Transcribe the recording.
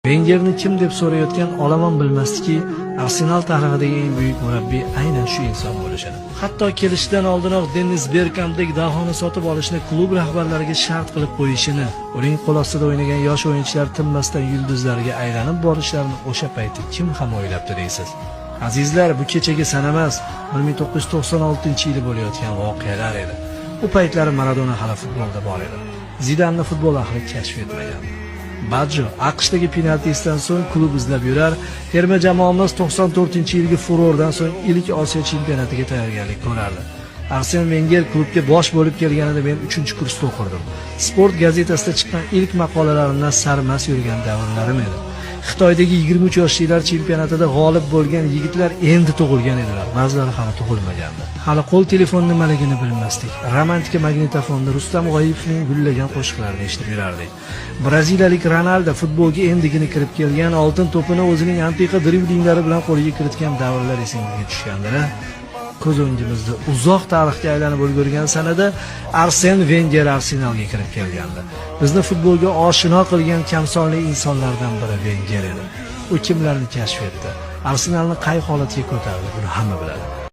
Wengerni kim deb so'rayotgan olaman bilmasdiki, Arsenal tarixidagi eng buyuk murabbiy aynan shu inson bo'lishini. Hatto kelishidan oldinoq Dennis Bergkampdek dahoni sotib olishni klub rahbarlariga shart qilib qo'yishini, uning qo'l ostida o'ynagan yosh o'yinchilar tinmasdan yulduzlarga aylanib borishlarini o'sha payti kim ham o'ylabdi deysiz? Azizlar, bu kechagi sana emas, 1996-yili bo'layotgan voqealar edi. U paytlari Maradona hali futbolda bor edi. Zidanni futbol ahli kashf etmagan. Badjo AQShdagi penaltisidan so'ng klub izlab yurar, terma jamoamiz 94-yilgi furordan so'ng ilk Osiyo chempionatiga tayyorgarlik ko'rardi. Arsen Wenger klubga bosh bo'lib kelganida men 3-kursda o'qirdim. Sport gazetasida chiqqan ilk maqolalarimdan sarmas yurgan davrlarim edi. Xitoydagi 23 yoshlilar chempionatida g'olib bo'lgan yigitlar endi tug'ilgan edilar, ba'zilari hali tug'ilmagandi. Hali qo'l telefon nimaligini bilmasdik. Romantika magnitofonda Rustam G'oyipovning gullagan qo'shiqlarini eshitib yurardik. Braziliyalik Ronaldo futbolga endigina kirib kelgan, oltin to'pini o'zining antiqa driblinglari bilan qo'lga kiritgan davrlar esingizga tushgandir. Ko'z o'ngimizda uzoq tarixga aylanib ulgurgan sanada Arsen Wenger Arsenalga kirib kelgandi. Bizni futbolga oshino qilgan kamsonli insonlardan biri Wenger edi. U kimlarni kashf etdi? Arsenalni qay holatga ko'tardi? Buni hamma biladi.